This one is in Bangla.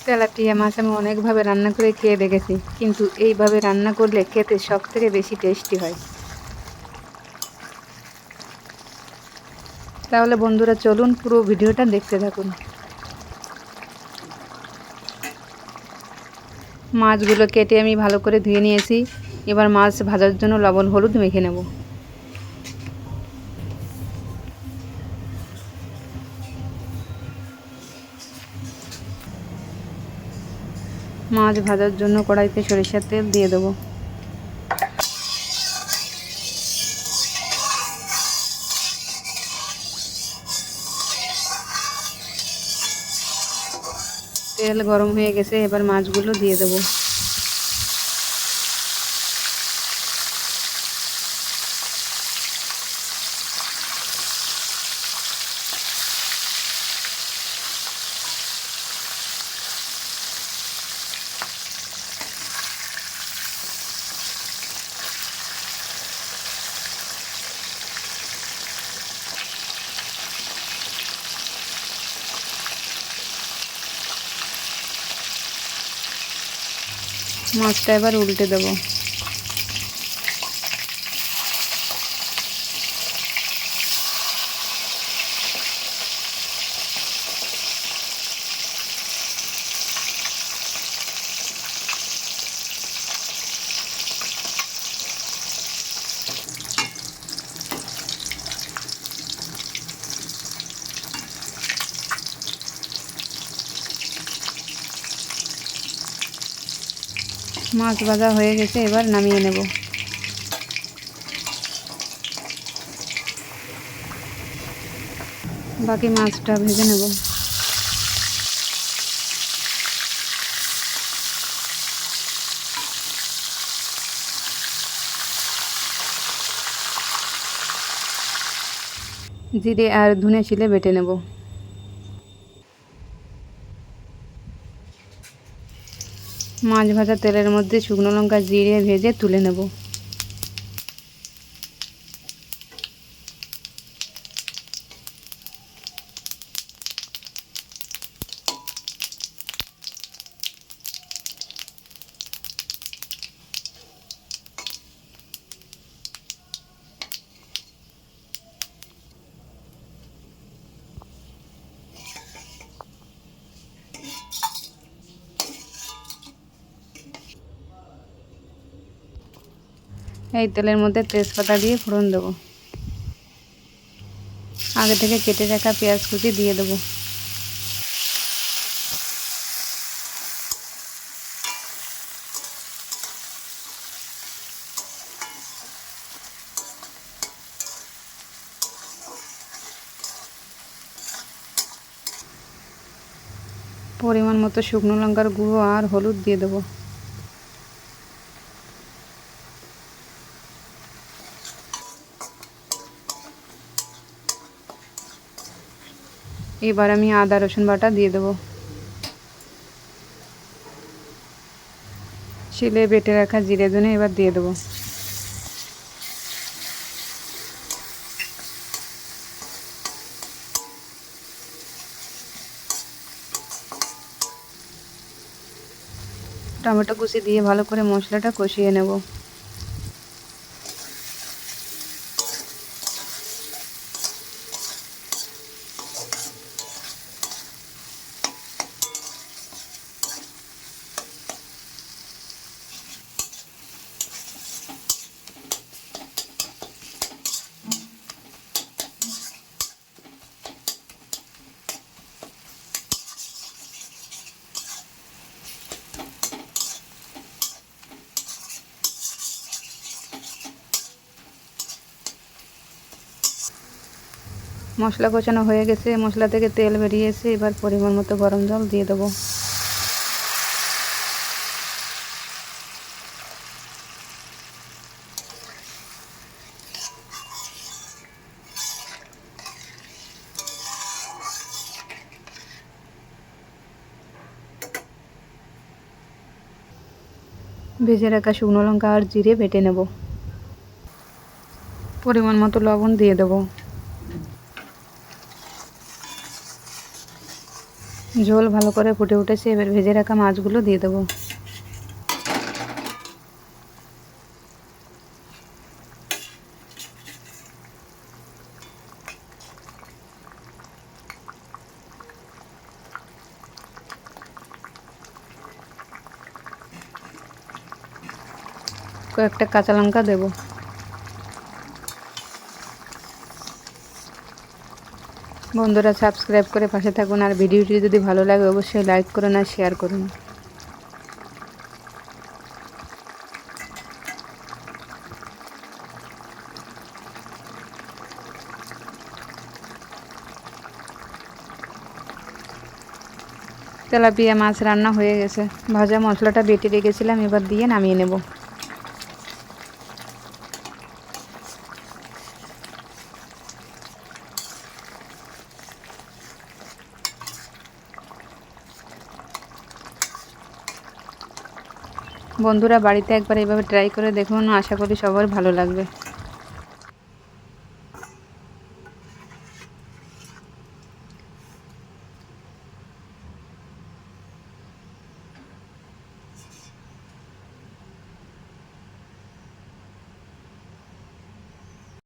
তেলাপিয়া মাছ আমি অনেকভাবে রান্না করে খেয়ে দেখেছি, কিন্তু এইভাবে রান্না করলে খেতে সবথেকে বেশি টেস্টি হয়। তাহলে বন্ধুরা চলুন পুরো ভিডিওটা দেখতে থাকুন। মাছগুলো কেটে আমি ভালো করে ধুয়ে নিয়েছি। এবার মাছ ভাজার জন্য লবণ হলুদ মেখে নেব। মাছ ভাজার জন্য কড়াইতে সরিষার তেল দিয়ে দেবো। তেল গরম হয়ে গেছে, এবার মাছগুলো দিয়ে দেবো। মাছটা এবার উল্টে দেবো। মাছ ভাজা হয়ে গেছে, এবার নামিয়ে নেব। বাকি মাছটা ভেজে নেব। জিরে আর ধনে শিলে বেটে নেব। মাছ ভাজা তেলের মধ্যে শুকনো লঙ্কা জিরে ভেজে তুলে নেব। এই তেলের মধ্যে তেজপাতা দিয়ে ফোড়ন দেবো। আগে থেকে কেটে রাখা পেঁয়াজ কুচি দিয়ে দেবো। পরিমাণ মতো শুকনো লঙ্কার গুঁড়ো আর হলুদ দিয়ে দেবো। এবার আমি আদা রসুন বাটা দিয়ে দেবো। শিলে বেটে রাখা জিরে ধনে এবার দিয়ে দেবো। টমেটো কুচি দিয়ে ভালো করে মশলাটা কষিয়ে নেব। মশলা কষানো হয়ে গেছে, মশলা থেকে তেল বেরিয়েছে। এবার পরিমাণ মতো গরম জল দিয়ে দেবো। ভেজে রাখা শুকনো লঙ্কা আর জিরে বেটে নেব। পরিমাণ মতো লবণ দিয়ে দেবো। ঝোল ভালো করে ফুটে উঠেছে, এবার ভেজে রাখা মাছগুলো দিয়ে দেবো। কয়েকটা কাঁচা লঙ্কা দেবো। বন্ধুরা সাবস্ক্রাইব করে পাশে থাকুন, আর ভিডিওটি যদি ভালো লাগে অবশ্যই লাইক করুন আর শেয়ার করুন। তেলাপিয়া মাছ রান্না হয়ে গেছে, ভাজা মশলাটা বেটে রেখেছিলাম, এবার দিয়ে নামিয়ে নেব। বন্ধুরা বাড়িতে একবার এইভাবে ট্রাই করে দেখুন, আশা করি সবার ভালো লাগবে।